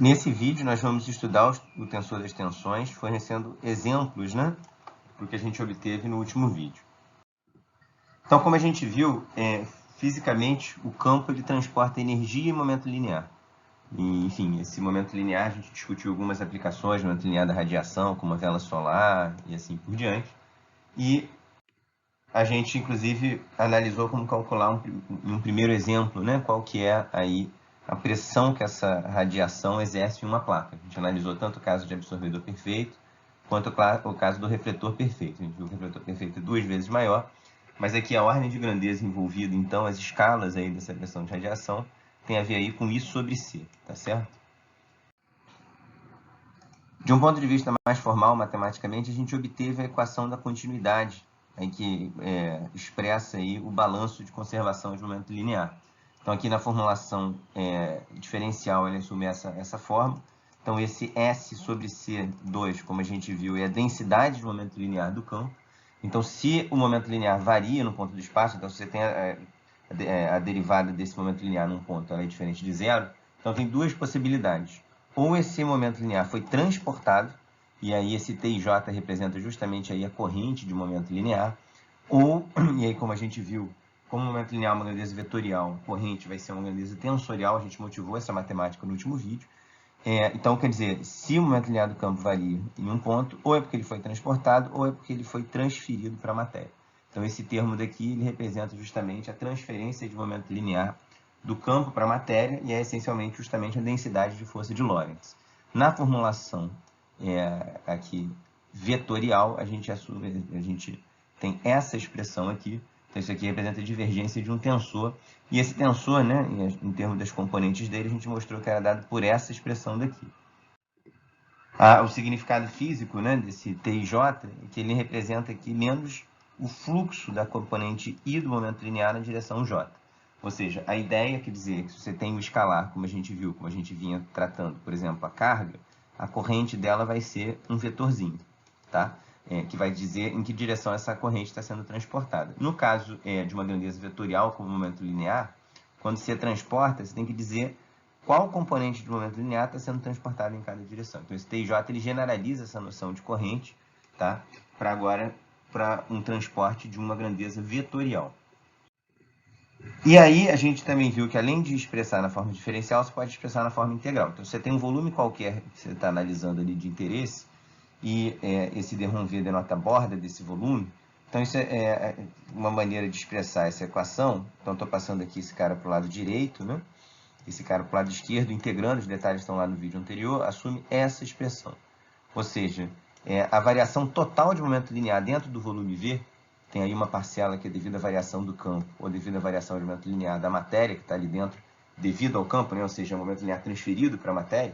Nesse vídeo, nós vamos estudar o tensor das tensões, fornecendo exemplos, né, do que a gente obteve no último vídeo. Então, como a gente viu, fisicamente, o campo ele transporta energia e momento linear. E, enfim, esse momento linear, a gente discutiu algumas aplicações, momento linear da radiação, como a vela solar e assim por diante. E a gente, inclusive, analisou como calcular um primeiro exemplo, né, qual que é aí a pressão que essa radiação exerce em uma placa. A gente analisou tanto o caso de absorvedor perfeito, quanto o caso do refletor perfeito. A gente viu que o refletor perfeito é 2 vezes maior, mas aqui a ordem de grandeza envolvida, então, as escalas aí dessa pressão de radiação, tem a ver aí com I sobre C, tá certo? De um ponto de vista mais formal, matematicamente, a gente obteve a equação da continuidade, em que expressa aí o balanço de conservação de momento linear. Então, aqui na formulação diferencial, ele assume essa forma. Então, esse S sobre C2, como a gente viu, é a densidade de momento linear do campo. Então, se o momento linear varia no ponto do espaço, então se você tem a derivada desse momento linear num ponto, ela é diferente de zero, então tem duas possibilidades. Ou esse momento linear foi transportado, e aí esse TJ representa justamente aí a corrente de momento linear, ou, e aí como a gente viu, como o momento linear é uma grandeza vetorial, a corrente vai ser uma grandeza tensorial, a gente motivou essa matemática no último vídeo. Então, quer dizer, se o momento linear do campo varia em um ponto, ou é porque ele foi transportado, ou é porque ele foi transferido para a matéria. Então, esse termo daqui ele representa justamente a transferência de momento linear do campo para a matéria e é essencialmente justamente a densidade de força de Lorentz. Na formulação aqui vetorial, a gente tem essa expressão aqui. Então, isso aqui representa a divergência de um tensor. E esse tensor, né, em termos das componentes dele, a gente mostrou que era dado por essa expressão daqui. O significado físico, né, desse TJ é que ele representa aqui menos o fluxo da componente I do momento linear na direção J. Ou seja, a ideia quer dizer que se você tem um escalar, como a gente viu, como a gente vinha tratando, por exemplo, a carga, a corrente dela vai ser um vetorzinho, tá? Que vai dizer em que direção essa corrente está sendo transportada. No caso de uma grandeza vetorial, como momento linear, quando você transporta, você tem que dizer qual componente de momento linear está sendo transportado em cada direção. Então, esse TJ ele generaliza essa noção de corrente, tá? Para um transporte de uma grandeza vetorial. E aí, a gente também viu que, além de expressar na forma diferencial, você pode expressar na forma integral. Então, você tem um volume qualquer que você está analisando ali de interesse, e esse derrom V denota a borda desse volume. Então, isso é uma maneira de expressar essa equação. Então, estou passando aqui esse cara para o lado direito, né? Esse cara para o lado esquerdo, integrando, os detalhes estão lá no vídeo anterior, assume essa expressão. Ou seja, a variação total de momento linear dentro do volume V, tem aí uma parcela que é devido à variação do campo, ou devido à variação de momento linear da matéria que está ali dentro, devido ao campo, né? Ou seja, o momento linear transferido para a matéria.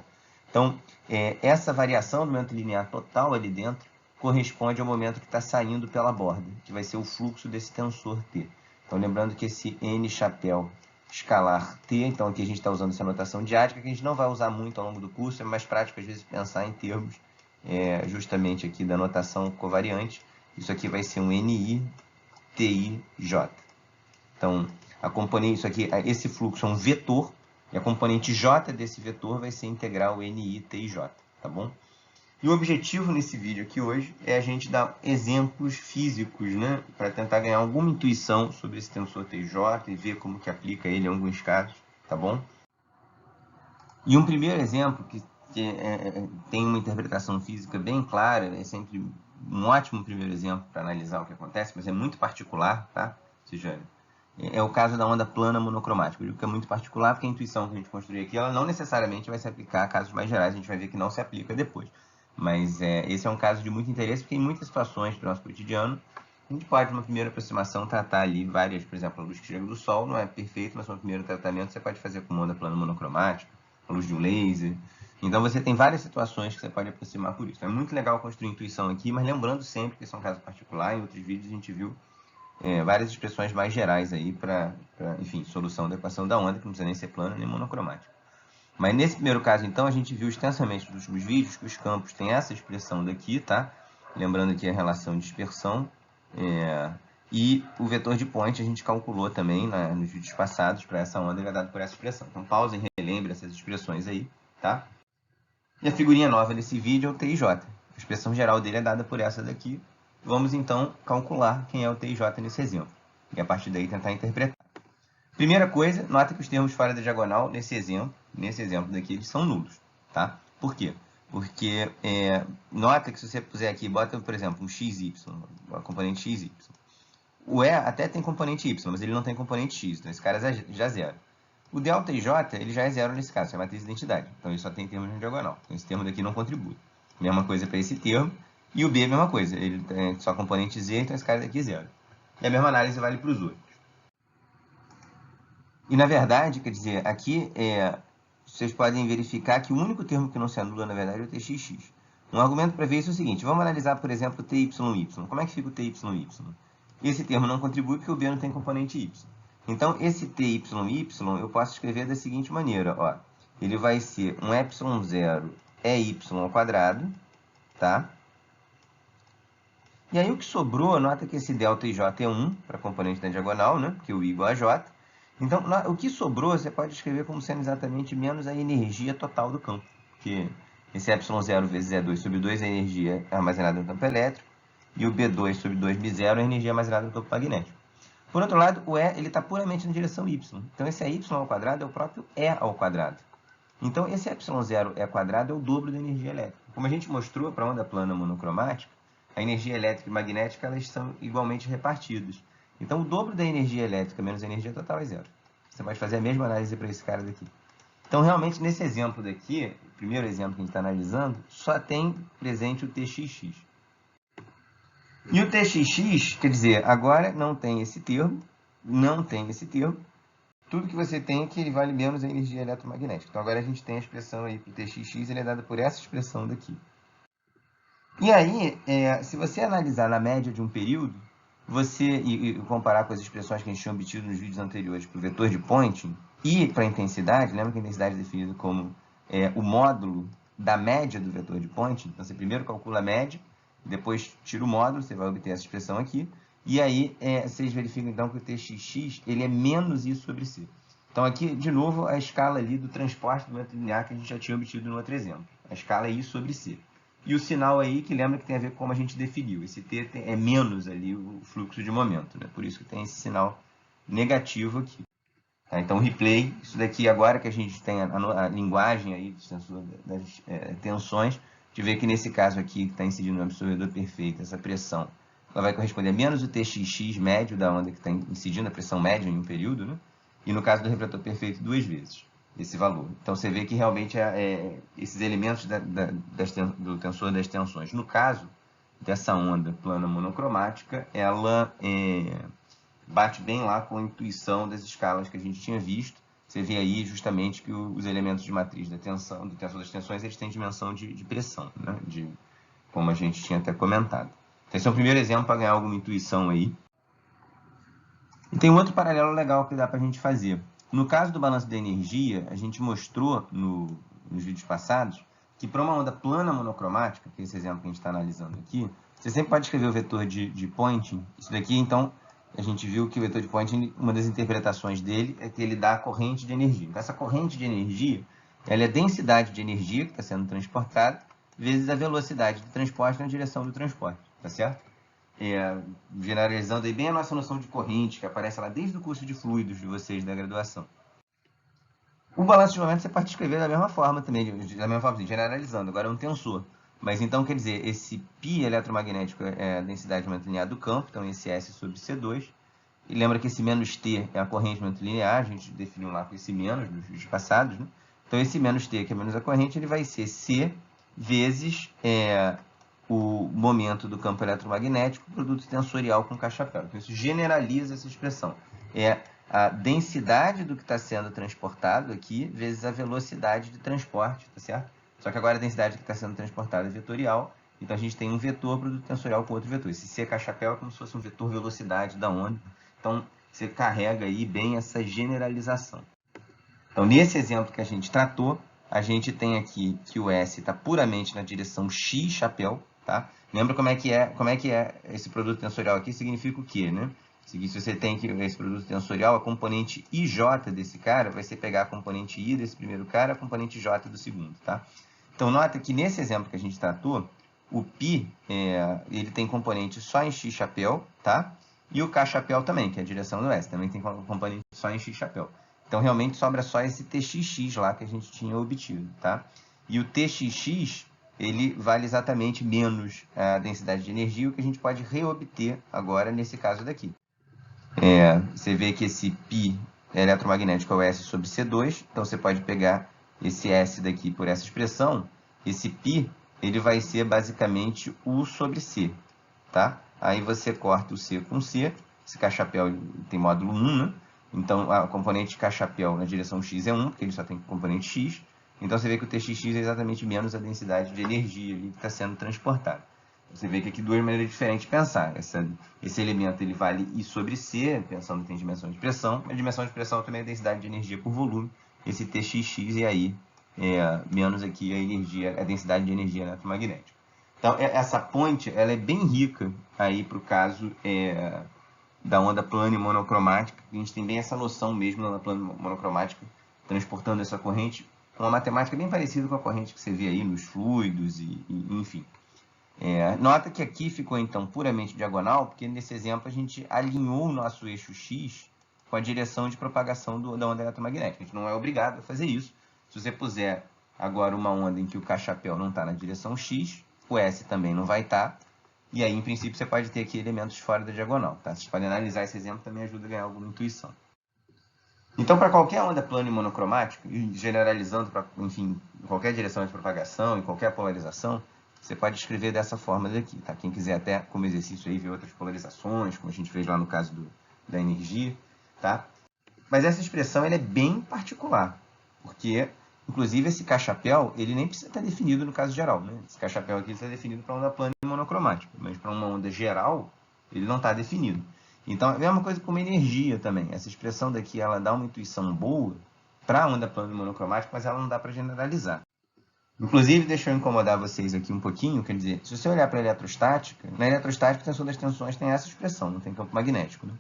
Então, essa variação do momento linear total ali dentro corresponde ao momento que está saindo pela borda, que vai ser o fluxo desse tensor T. Então, lembrando que esse N chapéu escalar T, então aqui a gente está usando essa notação diática, que a gente não vai usar muito ao longo do curso, é mais prático às vezes pensar em termos justamente aqui da notação covariante. Isso aqui vai ser um NI TIJ. Então, a componente, isso aqui, esse fluxo é um vetor, e a componente J desse vetor vai ser integral NI TIJ, tá bom? E o objetivo nesse vídeo aqui hoje é a gente dar exemplos físicos, né, para tentar ganhar alguma intuição sobre esse tensor TJ e ver como que aplica ele em alguns casos, tá bom? E um primeiro exemplo que tem uma interpretação física bem clara, é sempre um ótimo primeiro exemplo para analisar o que acontece, mas é muito particular, tá? Ou seja, é o caso da onda plana monocromática. Eu digo que é muito particular porque a intuição que a gente construiu aqui, ela não necessariamente vai se aplicar a casos mais gerais, a gente vai ver que não se aplica depois. Mas esse é um caso de muito interesse, porque em muitas situações do nosso cotidiano, a gente pode, numa primeira aproximação, tratar ali várias, por exemplo, a luz que chega do Sol, não é perfeito, mas no primeiro tratamento você pode fazer com uma onda plana monocromática, a luz de um laser. Então você tem várias situações que você pode aproximar por isso. É muito legal construir intuição aqui, mas lembrando sempre que esse é um caso particular. Em outros vídeos a gente viu várias expressões mais gerais aí para, enfim, solução da equação da onda, que não precisa nem ser plana nem monocromática. Mas nesse primeiro caso, então, a gente viu extensamente nos últimos vídeos que os campos têm essa expressão daqui, tá? Lembrando aqui a relação de dispersão. E o vetor de point a gente calculou também nos vídeos passados para essa onda, ele é dado por essa expressão. Então, pausem, relembrem essas expressões aí, tá? E a figurinha nova desse vídeo é o TIJ. A expressão geral dele é dada por essa daqui. Vamos, então, calcular quem é o TIJ nesse exemplo. E a partir daí tentar interpretar. Primeira coisa, nota que os termos fora da diagonal, nesse exemplo daqui, eles são nulos. Tá? Por quê? Porque nota que se você puser aqui, bota, por exemplo, um xy, a componente xy. O E até tem componente y, mas ele não tem componente x, então esse cara já é zero. O delta e j, ele já é zero nesse caso, é a matriz de identidade. Então ele só tem termos na diagonal. Então esse termo daqui não contribui. Mesma coisa para esse termo. E o B é a mesma coisa, ele tem só componente z, então esse cara daqui é zero. E a mesma análise vale para os outros. E na verdade, quer dizer, aqui vocês podem verificar que o único termo que não se anula, na verdade, é o txx. Um argumento para ver isso é o seguinte, vamos analisar, por exemplo, o tYy. Como é que fica o tYy? Esse termo não contribui porque o B não tem componente y. Então, esse tYy eu posso escrever da seguinte maneira, ó. Ele vai ser um ε0 é y ao quadrado, tá? E aí o que sobrou, nota que esse delta e j é 1 para a componente da diagonal, né? Porque o i igual a j. Então, o que sobrou, você pode escrever como sendo exatamente menos a energia total do campo. Porque esse ε0 vezes E2 sobre 2 é a energia armazenada no campo elétrico. E o B2 sobre 2B0 é a energia armazenada no campo magnético. Por outro lado, o E está puramente na direção y. Então, esse y ao quadrado é o próprio E ao quadrado. Então, esse ε0 E quadrado é o dobro da energia elétrica. Como a gente mostrou para a onda plana monocromática, a energia elétrica e magnética elas são igualmente repartidas. Então, o dobro da energia elétrica menos a energia total é zero. Você pode fazer a mesma análise para esse cara daqui. Então, realmente, nesse exemplo daqui, o primeiro exemplo que a gente está analisando, só tem presente o txx. E o txx, quer dizer, agora não tem esse termo, tudo que você tem é que ele vale menos a energia eletromagnética. Então, agora a gente tem a expressão aí para o txx, ele é dado por essa expressão daqui. E aí, se você analisar na média de um período, e comparar com as expressões que a gente tinha obtido nos vídeos anteriores para o vetor de Poynting e para a intensidade, lembra que a intensidade é definida como o módulo da média do vetor de Poynting? Então, você primeiro calcula a média, depois tira o módulo, você vai obter essa expressão aqui, e aí vocês verificam então que o txx ele é menos I sobre C. Então, aqui, de novo, a escala ali do transporte do momento linear que a gente já tinha obtido no outro exemplo. A escala é I sobre C. E o sinal aí, que lembra que tem a ver com como a gente definiu. Esse T é menos ali o fluxo de momento, né? Por isso que tem esse sinal negativo aqui. Tá? Então, replay, isso daqui agora que a gente tem a linguagem aí do sensor das tensões, a gente vê que nesse caso aqui, que está incidindo no absorvedor perfeito, essa pressão, ela vai corresponder a menos o txx médio da onda que está incidindo, a pressão média em um período, né? E no caso do refletor perfeito, 2 vezes esse valor. Então, você vê que realmente esses elementos do tensor das tensões, no caso dessa onda plana monocromática, ela bate bem lá com a intuição das escalas que a gente tinha visto. Você vê aí justamente que os elementos de matriz do tensor das tensões, eles têm dimensão de pressão, né? Como a gente tinha até comentado. Então, esse é o primeiro exemplo para ganhar alguma intuição aí. E tem um outro paralelo legal que dá para a gente fazer. No caso do balanço da energia, a gente mostrou nos vídeos passados que para uma onda plana monocromática, que é esse exemplo que a gente está analisando aqui, você sempre pode escrever o vetor de Poynting. Isso daqui, então, a gente viu que o vetor de Poynting, uma das interpretações dele é que ele dá a corrente de energia. Então, essa corrente de energia, ela é a densidade de energia que está sendo transportada, vezes a velocidade de transporte na direção do transporte, tá certo? Generalizando aí bem a nossa noção de corrente, que aparece lá desde o curso de fluidos de vocês da graduação. O balanço de momento você pode escrever da mesma forma também, generalizando, agora é um tensor. Mas então, quer dizer, esse π eletromagnético é a densidade de momento linear do campo, então esse S sobre C2. E lembra que esse menos T é a corrente de momento linear, a gente definiu lá com esse menos nos vídeos passados, né? Então esse menos T, que é menos a corrente, ele vai ser C vezes o momento do campo eletromagnético, produto tensorial com cachapéu. Então, isso generaliza essa expressão. É a densidade do que está sendo transportado aqui, vezes a velocidade de transporte, tá certo? Só que agora a densidade que está sendo transportada é vetorial, então a gente tem um vetor produto tensorial com outro vetor. Esse C cachapéu é como se fosse um vetor velocidade da onda. Então, você carrega aí bem essa generalização. Então, nesse exemplo que a gente tratou, a gente tem aqui que o S está puramente na direção X chapéu, tá? Lembra como é que é esse produto tensorial aqui? Significa o quê, né? Se você tem esse produto tensorial, a componente IJ desse cara vai ser pegar a componente I desse primeiro cara, a componente J do segundo, tá? Então, nota que nesse exemplo que a gente tratou, o π, ele tem componente só em x chapéu, tá? E o k chapéu também, que é a direção do S, também tem componente só em x chapéu. Então, realmente, sobra só esse txx lá que a gente tinha obtido, tá? E o txx, ele vale exatamente menos a densidade de energia, o que a gente pode reobter agora nesse caso daqui. Você vê que esse π eletromagnético é o S sobre C2, então você pode pegar esse S daqui por essa expressão, esse π, ele vai ser basicamente U sobre C, tá? Aí você corta o C com C, esse K chapéu tem módulo 1, né? Então, a componente K chapéu na direção X é 1, porque ele só tem componente X. Então, você vê que o TXX é exatamente menos a densidade de energia ali que está sendo transportada. Você vê que aqui duas maneiras diferentes de pensar. Esse elemento ele vale I sobre C, pensando que tem dimensão de pressão. A dimensão de pressão também é a densidade de energia por volume. Esse TXX e aí menos aqui a energia, a densidade de energia eletromagnética. Então, essa ponte ela é bem rica aí para o caso da onda plana e monocromática. A gente tem bem essa noção mesmo da onda plana e monocromática, transportando essa corrente, uma matemática bem parecida com a corrente que você vê aí nos fluidos, enfim. Nota que aqui ficou, então, puramente diagonal, porque nesse exemplo a gente alinhou o nosso eixo X com a direção de propagação da onda eletromagnética. A gente não é obrigado a fazer isso. Se você puser agora uma onda em que o K chapéu não está na direção X, o S também não vai estar, e aí, em princípio, você pode ter aqui elementos fora da diagonal. Tá? Vocês podem analisar esse exemplo, também ajuda a ganhar alguma intuição. Então, para qualquer onda plana e monocromática, generalizando para, enfim, qualquer direção de propagação e qualquer polarização, você pode escrever dessa forma daqui. Tá? Quem quiser até, como exercício, aí, ver outras polarizações, como a gente fez lá no caso da energia. Tá? Mas essa expressão ela é bem particular, porque, inclusive, esse K-chapéu, ele nem precisa estar definido no caso geral. Né? Esse K-chapéu aqui está definido para onda plana e monocromática, mas para uma onda geral, ele não está definido. Então, é a mesma coisa com uma energia também. Essa expressão daqui, ela dá uma intuição boa para a onda plana e monocromática, mas ela não dá para generalizar. Inclusive, deixa eu incomodar vocês aqui um pouquinho, quer dizer, se você olhar para a eletrostática, na eletrostática, a tensão das tensões tem essa expressão, não tem campo magnético. Né?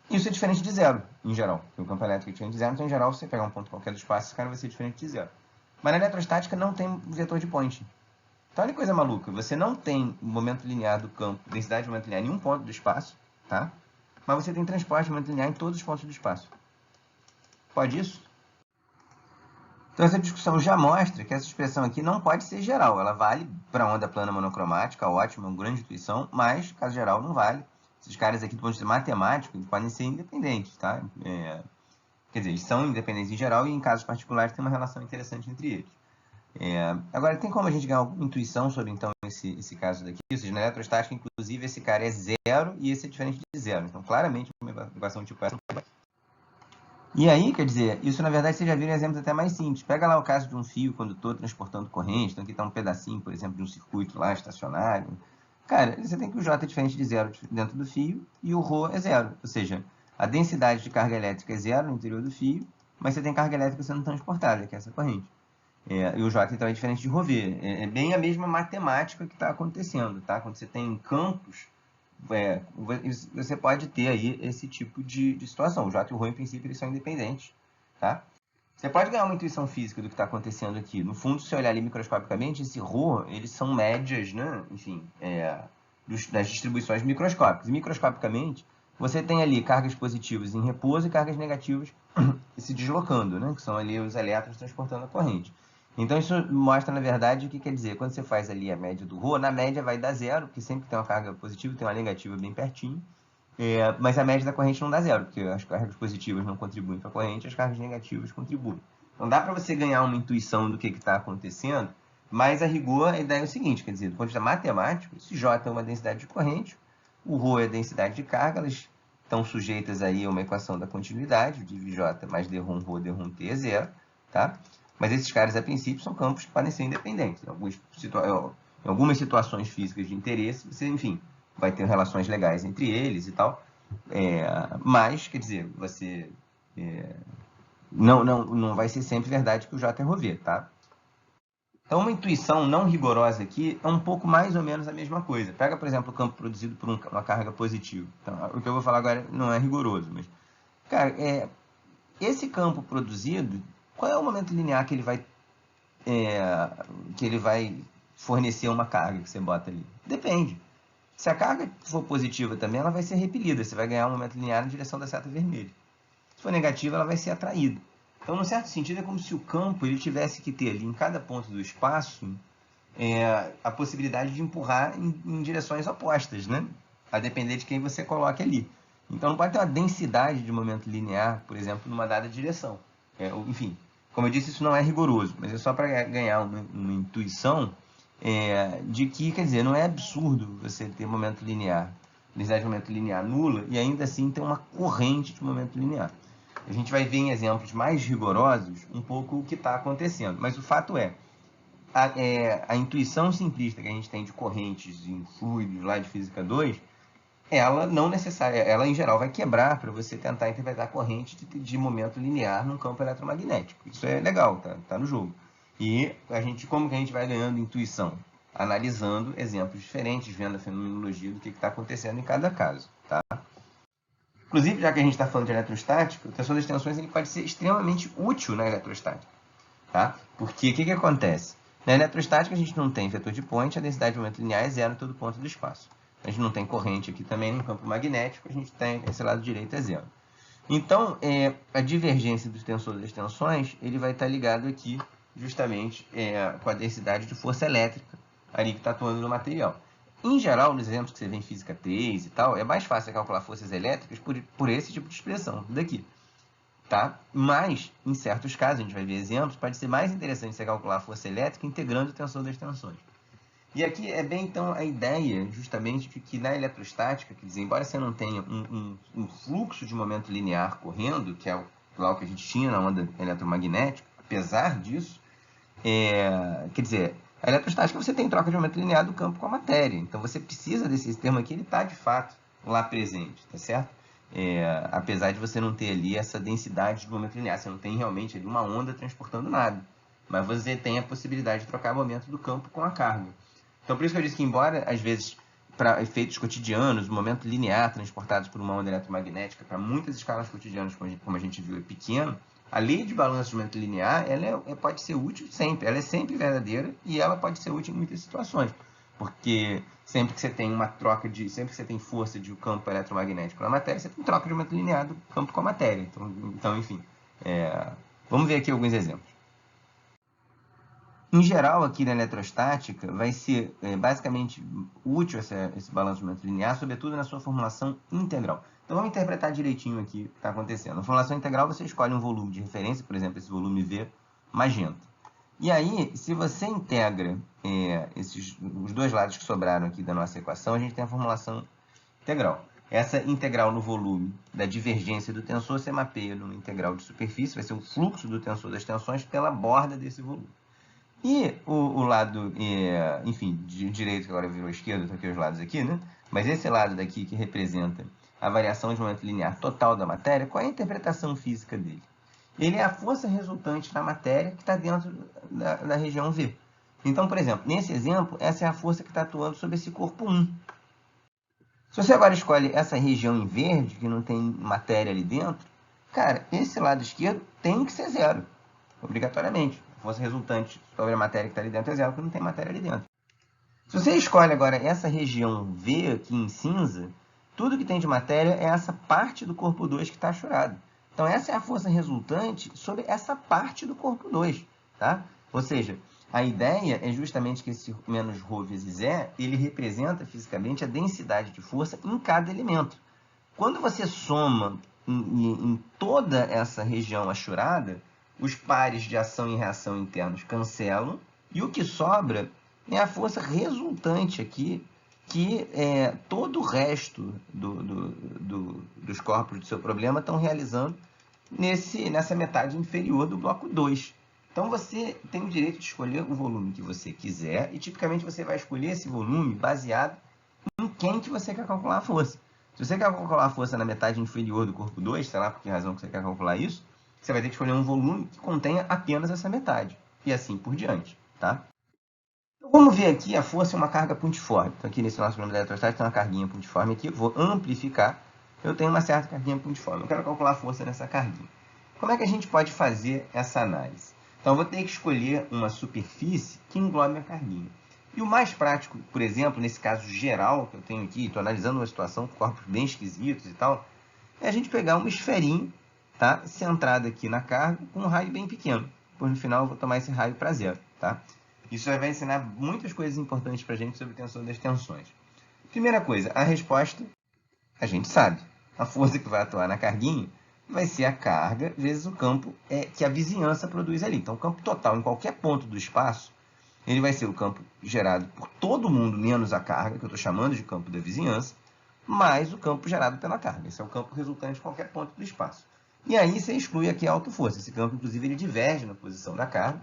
Isso é diferente de zero, em geral. Porque o campo elétrico é diferente de zero, então, em geral, se você pegar um ponto qualquer do espaço, esse cara vai ser diferente de zero. Mas na eletrostática não tem vetor de Point. Então, olha que coisa maluca. Você não tem momento linear do campo, densidade de momento linear em um ponto do espaço, tá? Mas você tem transporte de momento linear em todos os pontos do espaço. Pode isso? Então, essa discussão já mostra que essa expressão aqui não pode ser geral. Ela vale para onda plana monocromática, ótimo, uma grande intuição, mas, caso geral, não vale. Esses caras aqui, do ponto de vista matemático, podem ser independentes, tá? Quer dizer, eles são independentes em geral e, em casos particulares, tem uma relação interessante entre eles. Agora, tem como a gente ganhar alguma intuição sobre, então, esse caso daqui? Ou seja, na eletrostática, inclusive, esse cara é zero e esse é diferente de zero. Então, claramente, uma equação tipo essa não vai. E aí, quer dizer, isso na verdade vocês já viram exemplos até mais simples. Pega lá o caso de um fio condutor transportando corrente, então aqui está um pedacinho, por exemplo, de um circuito lá estacionário. Cara, você tem que o J é diferente de zero dentro do fio e o ρ é zero. Ou seja, a densidade de carga elétrica é zero no interior do fio, mas você tem carga elétrica sendo transportada, que é essa corrente. E o J então é diferente de ρv. É bem a mesma matemática que está acontecendo, tá? Quando você tem campos, você pode ter aí esse tipo de situação. O J e o ρ, em princípio, eles são independentes, tá? Você pode ganhar uma intuição física do que está acontecendo aqui. No fundo, se você olhar ali microscopicamente, esse ρ, eles são médias, né? Enfim, das distribuições microscópicas. E microscopicamente, você tem ali cargas positivas em repouso e cargas negativas se deslocando, né? Que são ali os elétrons transportando a corrente. Então, isso mostra, na verdade, o que quer dizer. Quando você faz ali a média do ρ, na média vai dar zero, porque sempre tem uma carga positiva e tem uma negativa bem pertinho. Mas a média da corrente não dá zero, porque as cargas positivas não contribuem para a corrente, as cargas negativas contribuem. Então, dá para você ganhar uma intuição do que está acontecendo, mas a rigor a ideia é o seguinte, quer dizer, do ponto de vista matemático, se J é uma densidade de corrente, o ρ é a densidade de carga, elas estão sujeitas aí a uma equação da continuidade, dvj mais dρ ρ t é zero, tá? Mas esses caras, a princípio, são campos que podem ser independentes. Em algumas situações físicas de interesse, você, enfim, vai ter relações legais entre eles e tal. Mas, quer dizer, você não vai ser sempre verdade que o J é ρv, tá? Então, uma intuição não rigorosa aqui é um pouco mais ou menos a mesma coisa. Pega, por exemplo, o campo produzido por uma carga positiva. Então, o que eu vou falar agora não é rigoroso, mas... Cara, esse campo produzido, qual é o momento linear que ele vai que ele vai fornecer uma carga que você bota ali? Depende. Se a carga for positiva também, ela vai ser repelida. Você vai ganhar um momento linear na direção da seta vermelha. Se for negativa, ela vai ser atraída. Então, num certo sentido, é como se o campo ele tivesse que ter ali em cada ponto do espaço a possibilidade de empurrar em direções opostas, né? A depender de quem você coloque ali. Então, não pode ter uma densidade de momento linear, por exemplo, numa dada direção. Enfim, como eu disse, isso não é rigoroso, mas é só para ganhar uma intuição de que, quer dizer, não é absurdo você ter momento linear, densidade de momento linear nula, e ainda assim ter uma corrente de momento linear. A gente vai ver em exemplos mais rigorosos um pouco o que está acontecendo, mas o fato é, a intuição simplista que a gente tem de correntes em fluidos lá de Física 2, ela não necessária, ela em geral vai quebrar para você tentar interpretar a corrente de momento linear num campo eletromagnético. Isso é legal, tá no jogo. E como que a gente vai ganhando intuição? Analisando exemplos diferentes, vendo a fenomenologia do que está acontecendo em cada caso. Tá? Inclusive, já que a gente está falando de eletrostática, o tensor das tensões ele pode ser extremamente útil na eletrostática. Tá? Porque o que acontece? Na eletrostática a gente não tem vetor de Point, a densidade de momento linear é zero em todo ponto do espaço. A gente não tem corrente aqui também no campo magnético, a gente tem esse lado direito é zero. Então, a divergência do tensor das tensões, ele vai estar ligado aqui justamente com a densidade de força elétrica ali que está atuando no material. Em geral, nos exemplos que você vê em Física 3 e tal, é mais fácil calcular forças elétricas por esse tipo de expressão daqui. Tá? Mas, em certos casos, a gente vai ver exemplos, pode ser mais interessante você calcular a força elétrica integrando o tensor das tensões. E aqui é bem, então, a ideia, justamente, de que na eletrostática, quer dizer, embora você não tenha um fluxo de momento linear correndo, que é lá o que a gente tinha na onda eletromagnética, apesar disso, quer dizer, a eletrostática você tem troca de momento linear do campo com a matéria. Então, você precisa desse termo aqui, ele está, de fato, lá presente, tá certo? Apesar de você não ter ali essa densidade de momento linear, você não tem realmente ali uma onda transportando nada. Mas você tem a possibilidade de trocar o momento do campo com a carga. Então, por isso que eu disse que, embora, às vezes, para efeitos cotidianos, o momento linear transportado por uma onda eletromagnética para muitas escalas cotidianas, como a gente viu, é pequeno, a lei de balanço de momento linear ela pode ser útil sempre. Ela é sempre verdadeira e ela pode ser útil em muitas situações. Porque sempre que você tem uma troca sempre que você tem força de um campo eletromagnético na matéria, você tem troca de momento linear do campo com a matéria. Então enfim, vamos ver aqui alguns exemplos. Em geral, aqui na eletrostática, vai ser basicamente útil esse balanço de momento linear, sobretudo na sua formulação integral. Então, vamos interpretar direitinho aqui o que está acontecendo. Na formulação integral, você escolhe um volume de referência, por exemplo, esse volume V magenta. E aí, se você integra os dois lados que sobraram aqui da nossa equação, a gente tem a formulação integral. Essa integral no volume da divergência do tensor se mapeia numa integral de superfície, vai ser o fluxo do tensor das tensões pela borda desse volume. E o lado, enfim, de direito, que agora virou esquerdo, estão aqui os lados aqui, né? Mas esse lado daqui que representa a variação de momento linear total da matéria, qual é a interpretação física dele? Ele é a força resultante na matéria que está dentro da região V. Então, por exemplo, nesse exemplo, essa é a força que está atuando sobre esse corpo 1. Se você agora escolhe essa região em verde, que não tem matéria ali dentro, cara, esse lado esquerdo tem que ser zero, obrigatoriamente. A força resultante sobre a matéria que está ali dentro é zero, porque não tem matéria ali dentro. Se você escolhe agora essa região V aqui em cinza, tudo que tem de matéria é essa parte do corpo 2 que está achurado. Então, essa é a força resultante sobre essa parte do corpo 2. Tá? Ou seja, a ideia é justamente que esse menos ρ vezes E, ele representa fisicamente a densidade de força em cada elemento. Quando você soma em toda essa região achurada, os pares de ação e reação internos cancelam, e o que sobra é a força resultante aqui, que todo o resto dos corpos do seu problema estão realizando nessa metade inferior do bloco 2. Então, você tem o direito de escolher o volume que você quiser, e tipicamente você vai escolher esse volume baseado em quem que você quer calcular a força. Se você quer calcular a força na metade inferior do corpo 2, sei lá por que razão que você quer calcular isso, você vai ter que escolher um volume que contenha apenas essa metade, e assim por diante. Tá? Então, vamos ver aqui a força é uma carga pontiforme. Então, aqui nesse nosso problema da eletrostática tem uma carguinha pontiforme aqui, vou amplificar, eu tenho uma certa carguinha pontiforme. Eu quero calcular a força nessa carguinha. Como é que a gente pode fazer essa análise? Então, eu vou ter que escolher uma superfície que englobe a carguinha. E o mais prático, por exemplo, nesse caso geral que eu tenho aqui, estou analisando uma situação com corpos bem esquisitos e tal, é a gente pegar uma esferinha, tá, centrada aqui na carga, com um raio bem pequeno. Depois, no final, eu vou tomar esse raio para zero. Tá? Isso vai ensinar muitas coisas importantes para a gente sobre tensor das tensões. Primeira coisa, a resposta a gente sabe. A força que vai atuar na carguinha vai ser a carga vezes o campo que a vizinhança produz ali. Então, o campo total em qualquer ponto do espaço, ele vai ser o campo gerado por todo mundo, menos a carga, que eu estou chamando de campo da vizinhança, mais o campo gerado pela carga. Esse é o campo resultante de qualquer ponto do espaço. E aí você exclui aqui a autoforça. Esse campo, inclusive, ele diverge na posição da carga.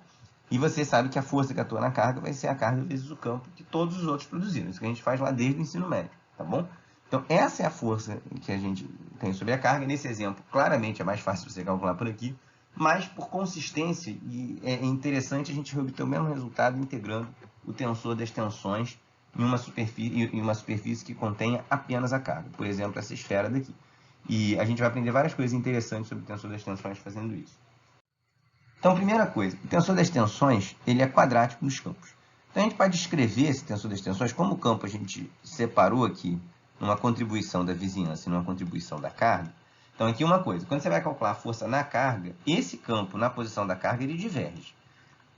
E você sabe que a força que atua na carga vai ser a carga vezes o campo que todos os outros produziram. Isso que a gente faz lá desde o ensino médio, tá bom? Então, essa é a força que a gente tem sobre a carga. Nesse exemplo, claramente é mais fácil você calcular por aqui, mas por consistência, e é interessante a gente obter o mesmo resultado integrando o tensor das tensões em uma superfície que contenha apenas a carga. Por exemplo, essa esfera daqui. E a gente vai aprender várias coisas interessantes sobre o tensor das tensões fazendo isso. Então, primeira coisa, o tensor das tensões ele é quadrático nos campos. Então, a gente pode escrever esse tensor das tensões, como o campo a gente separou aqui numa contribuição da vizinhança e numa contribuição da carga. Então, aqui uma coisa, quando você vai calcular a força na carga, esse campo na posição da carga ele diverge.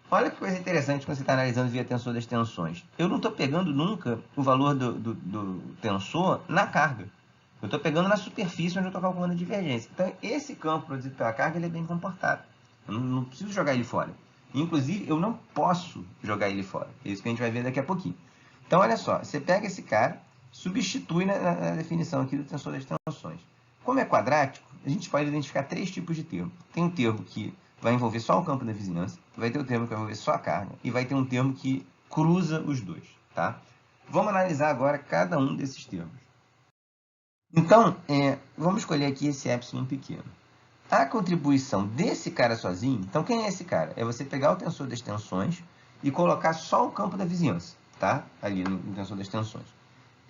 Olha que coisa interessante quando você está analisando via tensor das tensões. Eu não estou pegando nunca o valor do tensor na carga. Eu estou pegando na superfície onde eu estou calculando a divergência. Então, esse campo produzido pela carga ele é bem comportado. Eu não preciso jogar ele fora. Inclusive, eu não posso jogar ele fora. É isso que a gente vai ver daqui a pouquinho. Então, olha só. Você pega esse cara, substitui na definição aqui do tensor das tensões. Como é quadrático, a gente pode identificar três tipos de termo. Tem um termo que vai envolver só o campo da vizinhança, vai ter um termo que vai envolver só a carga, e vai ter um termo que cruza os dois. Tá? Vamos analisar agora cada um desses termos. Então, vamos escolher aqui esse epsilon pequeno. A contribuição desse cara sozinho, então quem é esse cara? É você pegar o tensor das tensões e colocar só o campo da vizinhança, tá? Ali no tensor das tensões.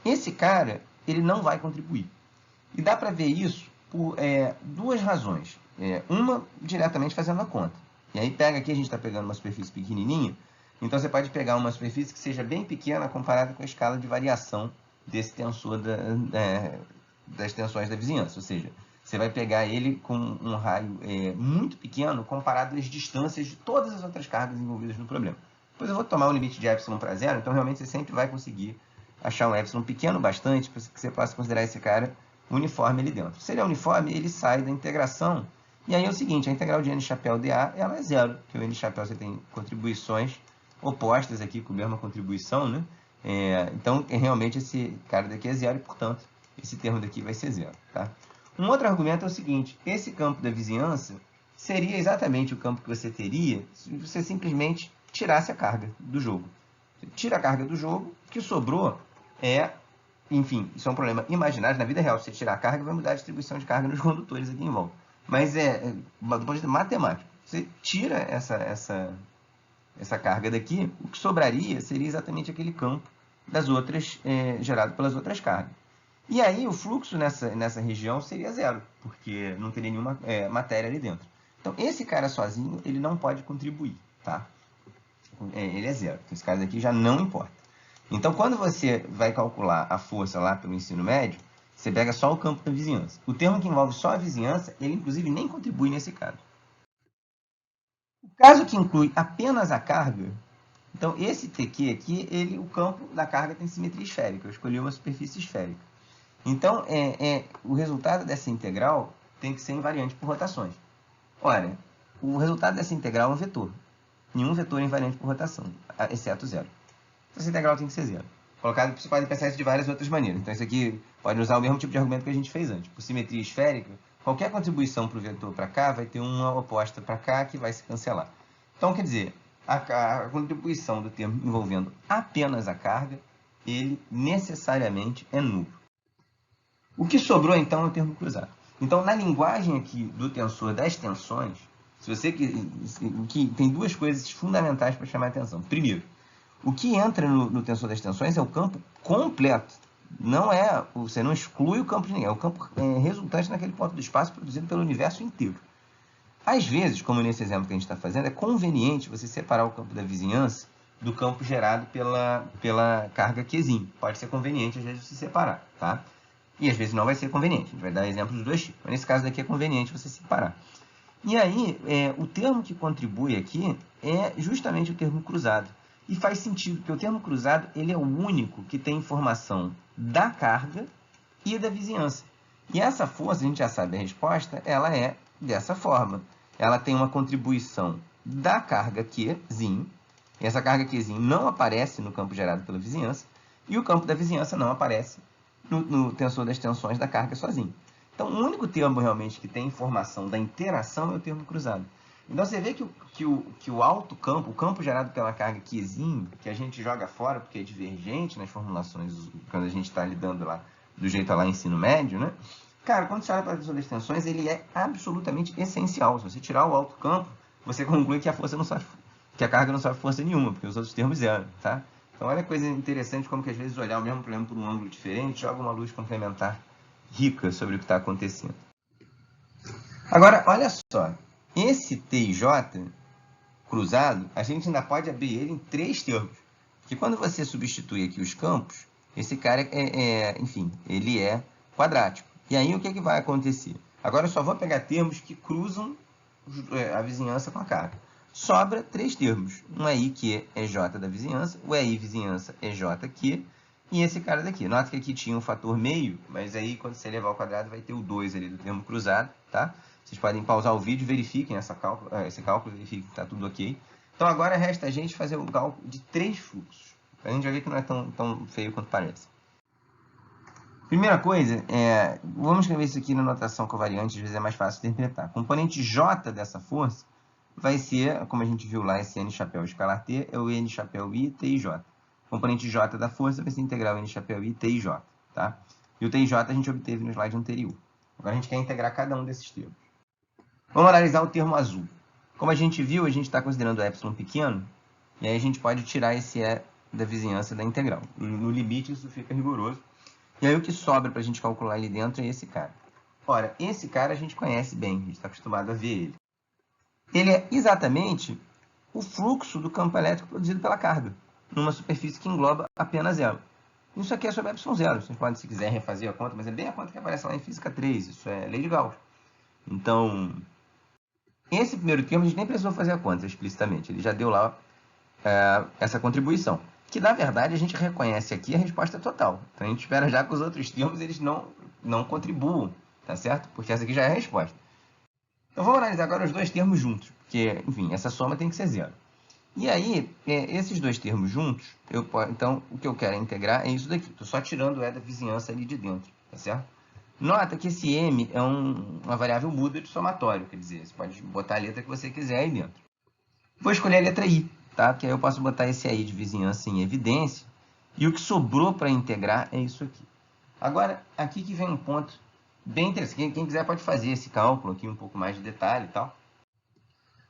Esse cara, ele não vai contribuir. E dá para ver isso por duas razões. Uma, diretamente fazendo a conta. E aí pega aqui, a gente está pegando uma superfície pequenininha, então você pode pegar uma superfície que seja bem pequena comparada com a escala de variação desse tensor das tensões da vizinhança. Ou seja, você vai pegar ele com um raio muito pequeno comparado às distâncias de todas as outras cargas envolvidas no problema. Depois eu vou tomar o limite de epsilon para zero, então realmente você sempre vai conseguir achar um epsilon pequeno bastante para que você possa considerar esse cara uniforme ali dentro. Se ele é uniforme, ele sai da integração. E aí é o seguinte, a integral de n chapéu dA ela é zero, porque o n chapéu você tem contribuições opostas aqui com a mesma contribuição, né? Então, realmente esse cara daqui é zero e, portanto, esse termo daqui vai ser zero, tá? Um outro argumento é o seguinte, esse campo da vizinhança seria exatamente o campo que você teria se você simplesmente tirasse a carga do jogo. Você tira a carga do jogo, o que sobrou enfim, isso é um problema imaginário. Na vida real, se você tirar a carga, vai mudar a distribuição de carga nos condutores aqui em volta. Mas do ponto de vista matemático, você tira essa carga daqui, o que sobraria seria exatamente aquele campo das outras, gerado pelas outras cargas. E aí o fluxo nessa região seria zero, porque não teria nenhuma matéria ali dentro. Então, esse cara sozinho, ele não pode contribuir, tá? Ele é zero. Esse caso aqui já não importa. Então, quando você vai calcular a força lá pelo ensino médio, você pega só o campo da vizinhança. O termo que envolve só a vizinhança, ele inclusive nem contribui nesse caso. O caso que inclui apenas a carga, então esse TQ aqui, o campo da carga tem simetria esférica. Eu escolhi uma superfície esférica. Então, o resultado dessa integral tem que ser invariante por rotações. Olha, o resultado dessa integral é um vetor. Nenhum vetor é invariante por rotação, exceto zero. Essa integral tem que ser zero. Colocado, você pode pensar isso de várias outras maneiras. Então, isso aqui pode usar o mesmo tipo de argumento que a gente fez antes. Por simetria esférica, qualquer contribuição para o vetor para cá vai ter uma oposta para cá que vai se cancelar. Então, quer dizer, a contribuição do termo envolvendo apenas a carga, ele necessariamente é nulo. O que sobrou, então, é o termo cruzado. Então, na linguagem aqui do tensor das tensões, se você que tem duas coisas fundamentais para chamar a atenção. Primeiro, o que entra no tensor das tensões é o campo completo. Você não exclui o campo de ninguém, é o campo resultante naquele ponto do espaço produzido pelo universo inteiro. Às vezes, como nesse exemplo que a gente está fazendo, é conveniente você separar o campo da vizinhança do campo gerado pela carga Qzinho. Pode ser conveniente, às vezes, você separar, tá? E às vezes não vai ser conveniente. A gente vai dar exemplos dos dois tipos. Mas nesse caso daqui é conveniente você separar. E aí, o termo que contribui aqui é justamente o termo cruzado. E faz sentido, porque o termo cruzado ele é o único que tem informação da carga e da vizinhança. E essa força, a gente já sabe a resposta, ela é dessa forma. Ela tem uma contribuição da carga Qzinho, e essa carga Qzinho não aparece no campo gerado pela vizinhança, e o campo da vizinhança não aparece no tensor das tensões da carga sozinho. Então, o único termo realmente que tem informação da interação é o termo cruzado. Então, você vê que o alto campo, o campo gerado pela carga Qzinho, que a gente joga fora porque é divergente nas formulações, quando a gente está lidando lá do jeito lá ensino médio, né? Cara, quando você olha para a tensão das tensões, ele é absolutamente essencial. Se você tirar o alto campo, você conclui que a força não sofre, que a carga não sofre força nenhuma, porque os outros termos zero, tá? Então, olha a coisa interessante como que às vezes olhar o mesmo problema por um ângulo diferente joga uma luz complementar rica sobre o que está acontecendo. Agora, olha só, esse TJ cruzado, a gente ainda pode abrir ele em 3 termos. Porque quando você substitui aqui os campos, esse cara enfim, ele é quadrático. E aí o que vai acontecer? Agora eu só vou pegar termos que cruzam a vizinhança com a carga. Sobra 3 termos. Um EI que é J da vizinhança, o EI vizinhança é J aqui, e esse cara daqui. Nota que aqui tinha um fator meio, mas aí quando você levar ao quadrado vai ter o 2 ali do termo cruzado, tá? Vocês podem pausar o vídeo, verifiquem esse cálculo, verifiquem que está tudo ok. Então agora resta a gente fazer o cálculo de 3 fluxos. A gente vai ver que não é tão feio quanto parece. Primeira coisa, vamos escrever isso aqui na notação covariante, às vezes é mais fácil de interpretar. Componente J dessa força vai ser, como a gente viu lá, esse N chapéu escalar T, é o N chapéu I, T e J. Componente J da força vai ser integral N chapéu I, T e J. Tá? E o T e J a gente obteve no slide anterior. Agora a gente quer integrar cada um desses termos. Vamos analisar o termo azul. Como a gente viu, a gente está considerando o epsilon pequeno, e aí a gente pode tirar esse E da vizinhança da integral. No limite, isso fica rigoroso. E aí o que sobra para a gente calcular ali dentro é esse cara. Ora, esse cara a gente conhece bem, a gente está acostumado a ver ele. Ele é exatamente o fluxo do campo elétrico produzido pela carga, numa superfície que engloba apenas zero. Isso aqui é sobre epsilon zero. Vocês podem, se quiser, refazer a conta, mas é bem a conta que aparece lá em física 3. Isso é lei de Gauss. Então, esse primeiro termo a gente nem precisou fazer a conta explicitamente. Ele já deu lá essa contribuição. Que, na verdade, a gente reconhece aqui a resposta total. Então, a gente espera já que os outros termos eles não contribuam, tá certo? Porque essa aqui já é a resposta. Então, vamos analisar agora os dois termos juntos. Porque, enfim, essa soma tem que ser zero. E aí, esses dois termos juntos, então, o que eu quero integrar é isso daqui. Estou só tirando o E da vizinhança ali de dentro, tá certo? Nota que esse M é uma variável muda de somatório, quer dizer, você pode botar a letra que você quiser aí dentro. Vou escolher a letra I, tá? Porque aí eu posso botar esse aí de vizinhança em evidência, e o que sobrou para integrar é isso aqui. Agora, aqui que vem um ponto bem interessante. Quem quiser pode fazer esse cálculo aqui, um pouco mais de detalhe e tal.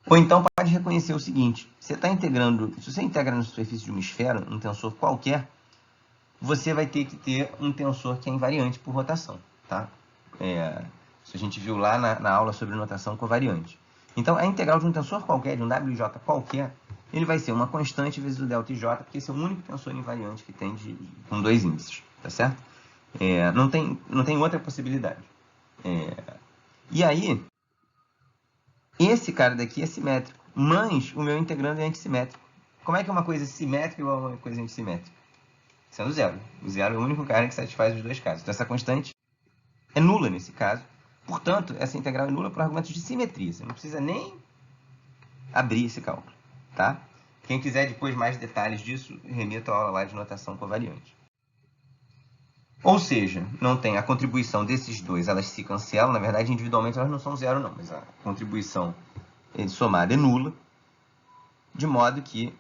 Ou então pode reconhecer o seguinte, se você integra na superfície de uma esfera, um tensor qualquer, você vai ter que ter um tensor que é invariante por rotação, tá? Isso a gente viu lá na aula sobre notação covariante. Então, a integral de um tensor qualquer, de um WJ qualquer, ele vai ser uma constante vezes o delta J, porque esse é o único tensor invariante que tem com 2 índices, tá certo? Não tem outra possibilidade. E aí, esse cara daqui é simétrico, mas o meu integrando é antissimétrico. Como é que uma coisa simétrica é igual a uma coisa antissimétrica? Sendo zero. O zero é o único cara que satisfaz os dois casos. Então, essa constante é nula nesse caso. Portanto, essa integral é nula por argumentos de simetria. Você não precisa nem abrir esse cálculo, tá? Quem quiser depois mais detalhes disso, remeta a aula lá de notação covariante. Ou seja, não tem a contribuição desses dois, elas se cancelam. Na verdade, individualmente elas não são zero, não. Mas a contribuição somada é nula. De modo que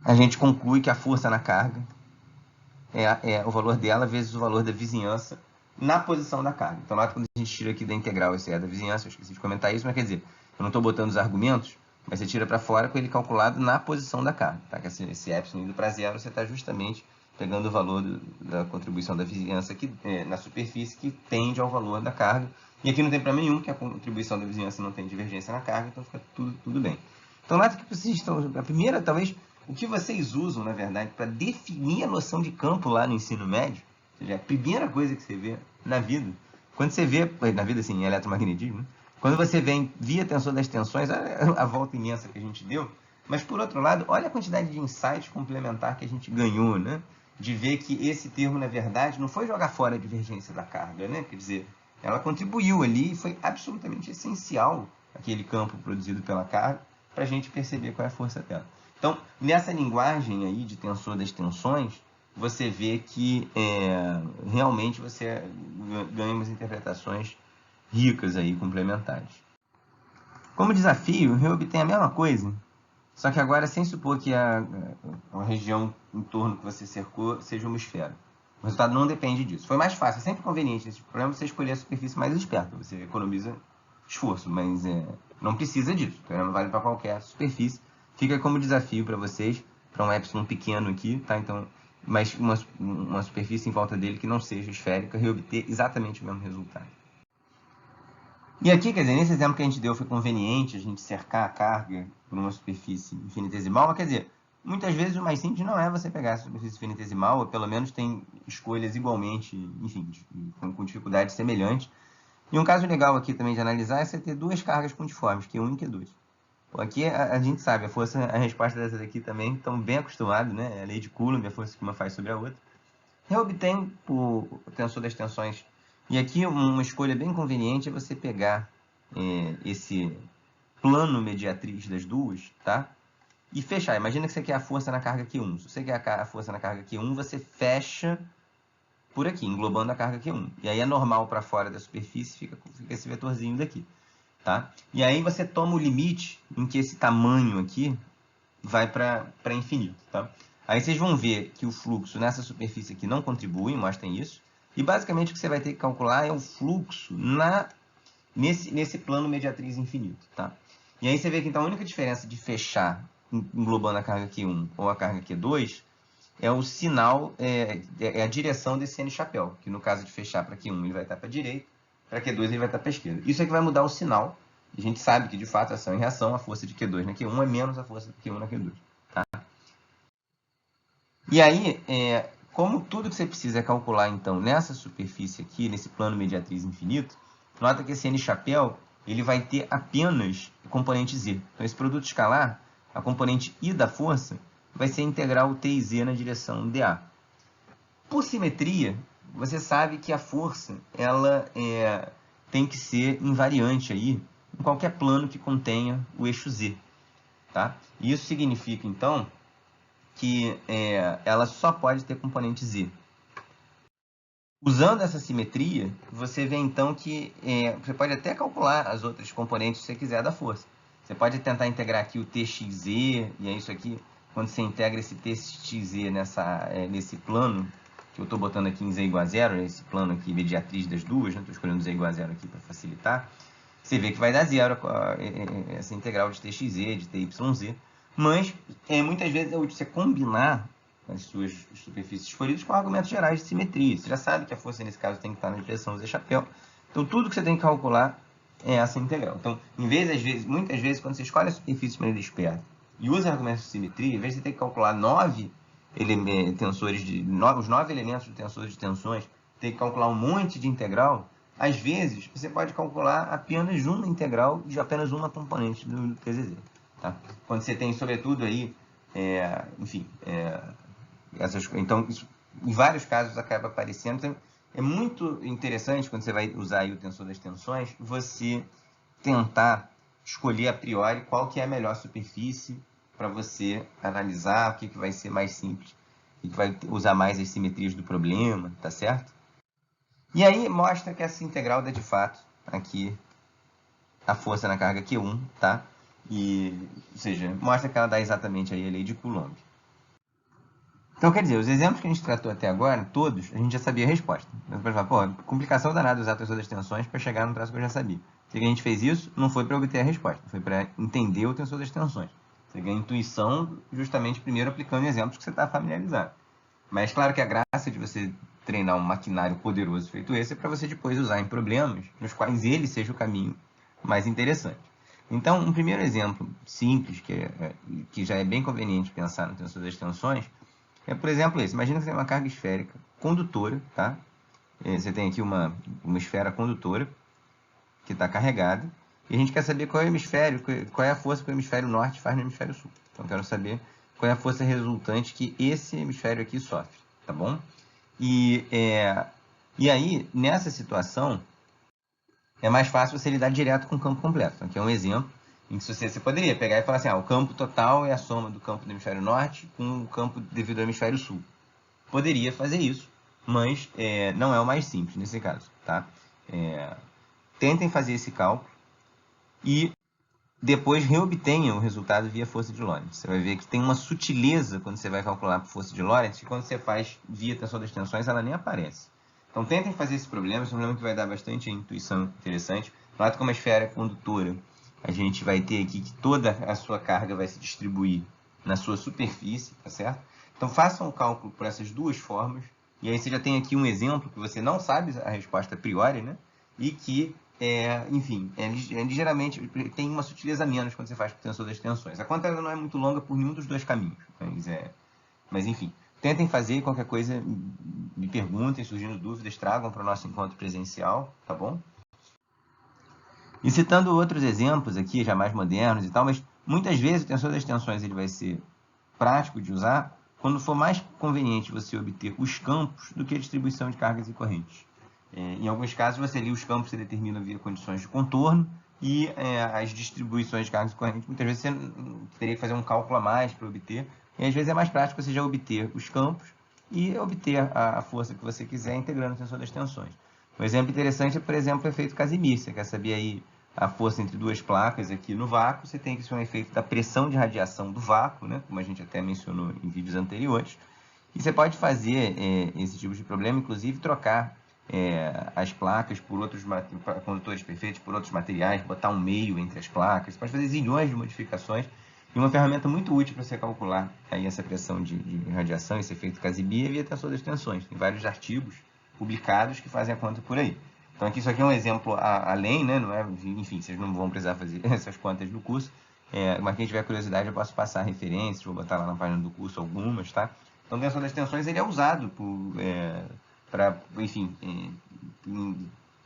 a gente conclui que a força na carga é o valor dela vezes o valor da vizinhança na posição da carga. Então, quando a gente tira aqui da integral esse é da vizinhança, eu esqueci de comentar isso, mas quer dizer, eu não estou botando os argumentos, mas você tira para fora com ele calculado na posição da carga. Tá? Que esse epsilon indo para zero, você está justamente pegando o valor da contribuição da vizinhança aqui, na superfície que tende ao valor da carga. E aqui não tem problema nenhum, porque a contribuição da vizinhança não tem divergência na carga, então fica tudo bem. Então, nota que vocês estão... A primeira, talvez, o que vocês usam, na verdade, para definir a noção de campo lá no ensino médio, ou seja, a primeira coisa que você vê na vida, quando você vê, na vida assim, em eletromagnetismo, né? Quando você vê via tensor das tensões, a volta imensa que a gente deu, mas por outro lado, olha a quantidade de insight complementar que a gente ganhou, né? De ver que esse termo, na verdade, não foi jogar fora a divergência da carga, né? Quer dizer, ela contribuiu ali e foi absolutamente essencial aquele campo produzido pela carga para a gente perceber qual é a força dela. Então, nessa linguagem aí de tensor das tensões, você vê que realmente você ganha umas interpretações ricas aí, complementares. Como desafio, reobtém a mesma coisa, só que agora sem supor que a região em torno que você cercou seja uma esfera. O resultado não depende disso. Foi mais fácil, é sempre conveniente nesse problema você escolher a superfície mais esperta, você economiza esforço, mas não precisa disso. O problema vale para qualquer superfície. Fica como desafio para vocês, para um epsilon pequeno aqui, tá? Então, mas uma superfície em volta dele que não seja esférica, reobter exatamente o mesmo resultado. E aqui, quer dizer, nesse exemplo que a gente deu, foi conveniente a gente cercar a carga por uma superfície infinitesimal, mas quer dizer, muitas vezes o mais simples não é você pegar a superfície infinitesimal, ou pelo menos tem escolhas igualmente, enfim, com dificuldades semelhantes. E um caso legal aqui também de analisar é você ter duas cargas pontiformes, Q1 e Q2. Bom, aqui a gente sabe, a resposta dessas aqui também estão bem acostumados, né? A lei de Coulomb, a força que uma faz sobre a outra. Reobtém o tensor das tensões. E aqui uma escolha bem conveniente é você pegar esse plano mediatriz das duas, tá? E fechar. Imagina que você quer a força na carga Q1. Se você quer a força na carga Q1, você fecha por aqui, englobando a carga Q1. E aí é normal para fora da superfície, fica esse vetorzinho daqui, tá? E aí você toma o limite em que esse tamanho aqui vai para infinito, tá? Aí vocês vão ver que o fluxo nessa superfície aqui não contribui, mostrem isso. E basicamente o que você vai ter que calcular é o fluxo nesse plano mediatriz infinito, tá? E aí você vê que então a única diferença de fechar englobando a carga Q1 ou a carga Q2 é o sinal, a direção desse N chapéu, que no caso de fechar para Q1 ele vai estar para a direita, para Q2 ele vai estar para a esquerda. Isso é que vai mudar o sinal. A gente sabe que de fato ação e reação, a força de Q2 na Q1 é menos a força de Q1 na Q2. Tá? E aí, como tudo que você precisa é calcular, então, nessa superfície aqui, nesse plano mediatriz infinito, nota que esse N chapéu ele vai ter apenas o componente Z. Então, esse produto escalar, a componente I da força, vai ser integral T e Z na direção dA. Por simetria, você sabe que a força ela tem que ser invariante aí, em qualquer plano que contenha o eixo Z. Tá? E isso significa, então, que ela só pode ter componente Z. Usando essa simetria, você vê então que você pode até calcular as outras componentes que você quiser da força. Você pode tentar integrar aqui o TXZ, e é isso aqui, quando você integra esse TXZ nesse plano, que eu estou botando aqui em Z igual a zero, esse plano aqui mediatriz das duas, estou escolhendo Z igual a zero aqui para facilitar, você vê que vai dar zero essa integral de TXZ, de TYZ, mas muitas vezes é útil você combinar as suas superfícies escolhidas com argumentos gerais de simetria. Você já sabe que a força nesse caso tem que estar na direção Z chapéu. Então, tudo que você tem que calcular é essa integral. Então, muitas vezes, quando você escolhe a superfície de maneira esperta e usa argumentos de simetria, em vez de você ter que calcular os 9 elementos de tensores de tensões, ter que calcular um monte de integral, às vezes você pode calcular apenas uma integral de apenas uma componente do TZZ. Tá? Quando você tem, sobretudo, aí, então, isso, em vários casos acaba aparecendo. Então, é muito interessante, quando você vai usar aí o tensor das tensões, você tentar escolher a priori qual que é a melhor superfície para você analisar, o que vai ser mais simples, o que vai usar mais as simetrias do problema, tá certo? E aí mostra que essa integral dá de fato aqui a força na carga Q1, tá? Ou seja, mostra que ela dá exatamente aí a lei de Coulomb. Então, quer dizer, os exemplos que a gente tratou até agora, todos, a gente já sabia a resposta. Você pode falar, pô, complicação danada usar tensor das tensões para chegar no traço que eu já sabia. Se a gente fez isso, não foi para obter a resposta, foi para entender o tensor das tensões. Você ganha intuição justamente primeiro aplicando exemplos que você está familiarizado. Mas claro que a graça de você treinar um maquinário poderoso feito esse é para você depois usar em problemas nos quais ele seja o caminho mais interessante. Então, um primeiro exemplo simples, que já é bem conveniente pensar no tensor das tensões, é, por exemplo, esse. Imagina que você tem uma carga esférica condutora, tá? Você tem aqui uma esfera condutora que está carregada, e a gente quer saber qual é o hemisfério, qual é a força que o hemisfério norte faz no hemisfério sul. Então, eu quero saber qual é a força resultante que esse hemisfério aqui sofre, tá bom? E aí, nessa situação, é mais fácil você lidar direto com o campo completo. Então, aqui é um exemplo em que você poderia pegar e falar assim, o campo total é a soma do campo do hemisfério norte com o campo devido ao hemisfério sul. Poderia fazer isso, mas não é o mais simples nesse caso, tá? Tentem fazer esse cálculo e depois reobtenham o resultado via força de Lorentz. Você vai ver que tem uma sutileza quando você vai calcular por força de Lorentz, que quando você faz via tensor das tensões, ela nem aparece. Então, tentem fazer esse problema é um problema que vai dar bastante intuição interessante. Nota como a esfera é condutora, a gente vai ter aqui que toda a sua carga vai se distribuir na sua superfície, tá certo? Então, façam o cálculo por essas duas formas, e aí você já tem aqui um exemplo que você não sabe a resposta a priori, né? E que, enfim, ligeiramente tem uma sutileza a menos quando você faz por tensor das tensões. A conta ainda não é muito longa por nenhum dos dois caminhos, mas enfim, tentem fazer, qualquer coisa me perguntem, surgindo dúvidas, tragam para o nosso encontro presencial, tá bom? E citando outros exemplos aqui, já mais modernos e tal, mas muitas vezes o tensor das tensões ele vai ser prático de usar quando for mais conveniente você obter os campos do que a distribuição de cargas e correntes. Em alguns casos, você ali os campos se determinam via condições de contorno e as distribuições de cargas e correntes, muitas vezes você teria que fazer um cálculo a mais para obter, e às vezes é mais prático você já obter os campos e obter a força que você quiser integrando o tensor das tensões. Um exemplo interessante é, por exemplo, o efeito Casimir. Você quer saber aí a força entre duas placas aqui no vácuo, você tem que ser um efeito da pressão de radiação do vácuo, né? Como a gente até mencionou em vídeos anteriores. E você pode fazer esse tipo de problema, inclusive trocar as placas por outros condutores perfeitos, por outros materiais, botar um meio entre as placas. Você pode fazer zilhões de modificações. E uma ferramenta muito útil para você calcular aí essa pressão de radiação, esse efeito Casimir, é via tensor das tensões. Tem vários artigos publicados que fazem a conta por aí. Então, aqui, isso aqui é um exemplo além, né? Não é, enfim, vocês não vão precisar fazer essas contas no curso. Mas quem tiver curiosidade, eu posso passar referências, vou botar lá na página do curso algumas, tá? Então, o tensor das tensões ele é usado para, enfim,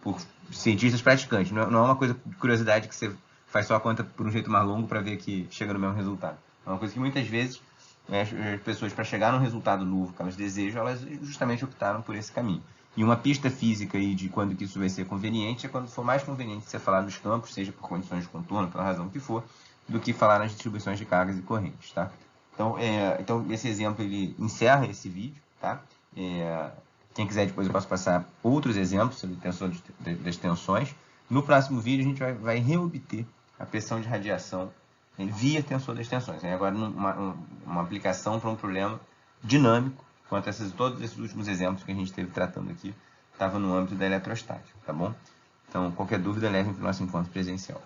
por cientistas praticantes. Não é uma coisa de curiosidade que você faz só a conta por um jeito mais longo para ver que chega no mesmo resultado. É uma coisa que muitas vezes as pessoas, para chegar num resultado novo que elas desejam, elas justamente optaram por esse caminho. E uma pista física aí de quando que isso vai ser conveniente é quando for mais conveniente você falar dos campos, seja por condições de contorno, pela razão que for, do que falar nas distribuições de cargas e correntes, tá? Então, esse exemplo ele encerra esse vídeo, tá? Quem quiser depois eu posso passar outros exemplos sobre o tensor das tensões. No próximo vídeo a gente vai reobter a pressão de radiação via tensor das tensões. Agora uma aplicação para um problema dinâmico, quanto a todos esses últimos exemplos que a gente esteve tratando aqui, estava no âmbito da eletrostática, tá bom? Então, qualquer dúvida, levem para o nosso encontro presencial.